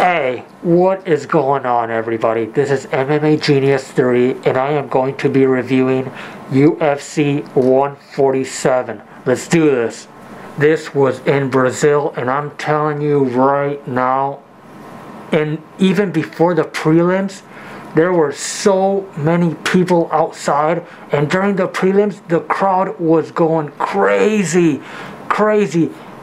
Hey, what is going on, everybody? This is MMA Genius 3, and I am going to be reviewing UFC 147. Let's do this. This was in Brazil, and I'm telling you right now, and even before the prelims, there were so many people outside, and during the prelims, the crowd was going crazy.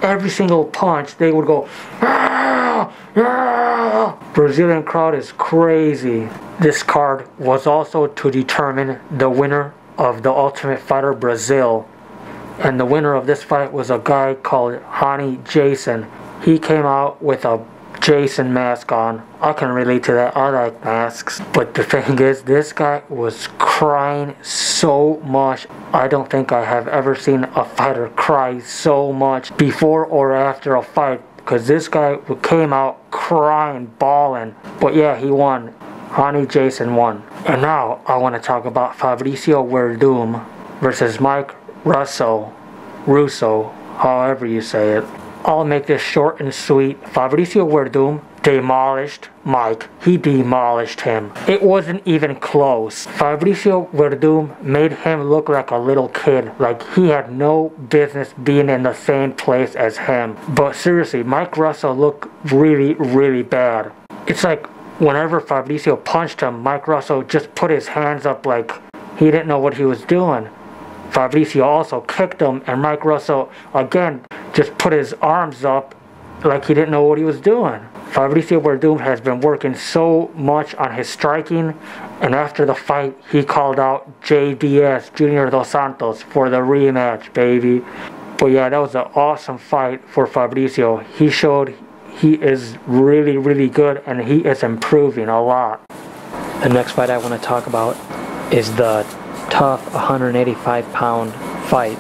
Every single punch, they would go, "Ah! Ah!" Brazilian crowd is crazy. This card was also to determine the winner of the Ultimate Fighter Brazil. And the winner of this fight was a guy called Hani Jason. He came out with a Jason mask on. I can relate to that. I like masks. But the thing is, this guy was crying so much. I don't think I have ever seen a fighter cry so much before or after a fight, because this guy came out crying, bawling. But yeah, he won. Hani Jason won. And now I want to talk about Fabricio Werdum versus Mike Russo, however you say it. I'll make this short and sweet. Fabricio Werdum demolished Mike. He demolished him. It wasn't even close. Fabricio Werdum made him look like a little kid. Like he had no business being in the same place as him. But seriously, Mike Russo looked really bad. It's like whenever Fabricio punched him, Mike Russo just put his hands up like he didn't know what he was doing. Fabricio also kicked him, and Mike Russo again just put his arms up like he didn't know what he was doing. Fabricio Werdum has been working so much on his striking, and after the fight he called out JDS, Junior Dos Santos, for the rematch, baby. But yeah, that was an awesome fight for Fabricio. He showed he is really good, and he is improving a lot. The next fight I want to talk about is the tough 185-pound fight.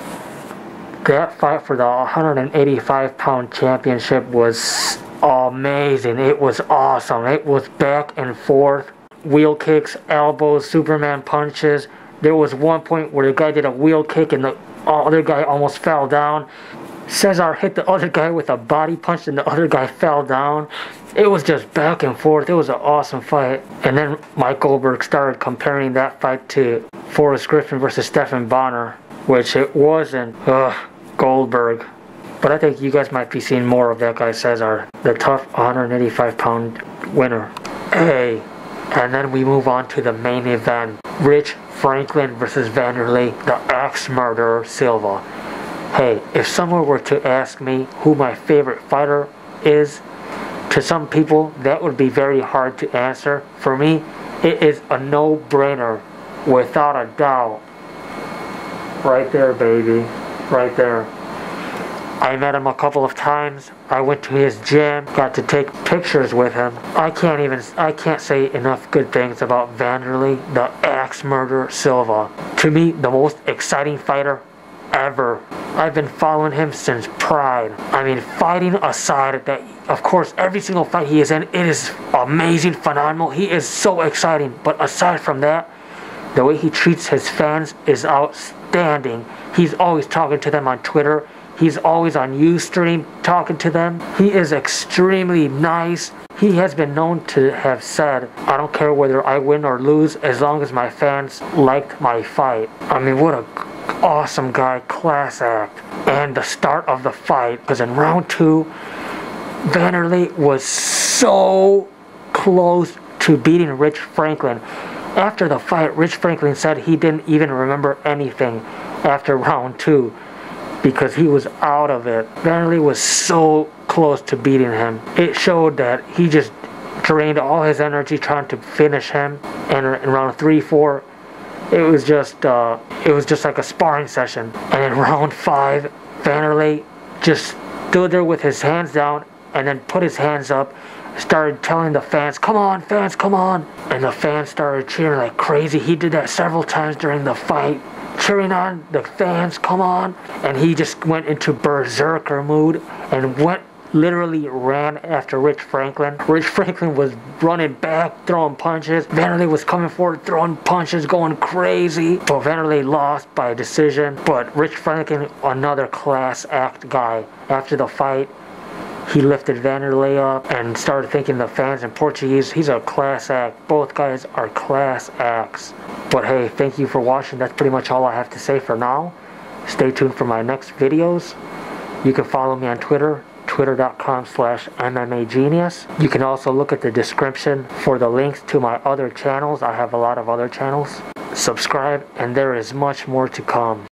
That fight for the 185-pound championship was amazing. It was awesome. It was back and forth. Wheel kicks, elbows, Superman punches. There was one point where the guy did a wheel kick and the other guy almost fell down. Cesar hit the other guy with a body punch and the other guy fell down. It was just back and forth. It was an awesome fight. And then Mike Goldberg started comparing that fight to Forrest Griffin versus Stephen Bonner, which it wasn't. Goldberg. But I think you guys might be seeing more of that guy Cesar, the tough 185-pound winner. Hey, and then we move on to the main event. Rich Franklin versus Vanderlei, the axe murderer Silva. Hey, if someone were to ask me who my favorite fighter is, to some people that would be very hard to answer. For me, it is a no-brainer, without a doubt. Right there, baby. Right there. I met him a couple of times. I went to his gym, got to take pictures with him. I can't say enough good things about Vanderlei, the axe murderer Silva. To me, the most exciting fighter ever. I've been following him since Pride. I mean, fighting aside, that of course every single fight he is in, it is amazing, phenomenal. He is so exciting. But aside from that, the way he treats his fans is outstanding. He's always talking to them on Twitter. He's always on Ustream talking to them. He is extremely nice. He has been known to have said, "I don't care whether I win or lose as long as my fans liked my fight." I mean, what a awesome guy, class act. And the start of the fight, because in round 2, Vanderlei was so close to beating Rich Franklin. After the fight, Rich Franklin said he didn't even remember anything after round 2 because he was out of it. Vanderlei was so close to beating him. It showed that he just drained all his energy trying to finish him. And in round 3, 4, it was just like a sparring session. And in round 5, Vanderlei just stood there with his hands down and then put his hands up, started telling the fans, "Come on, fans, come on." And the fans started cheering like crazy. He did that several times during the fight, cheering on the fans, "Come on." And he just went into berserker mood and literally ran after Rich Franklin. Rich Franklin was running back, throwing punches. Vanderlei was coming forward, throwing punches, going crazy. But Vanderlei lost by decision. But Rich Franklin, another class act guy. After the fight, He lifted Vanderlei up and started thinking the fans in Portuguese. He's a class act. Both guys are class acts. But hey, thank you for watching. That's pretty much all I have to say for now. Stay tuned for my next videos. You can follow me on Twitter, twitter.com/MMAgenius. You can also look at the description for the links to my other channels. I have a lot of other channels. Subscribe, and there is much more to come.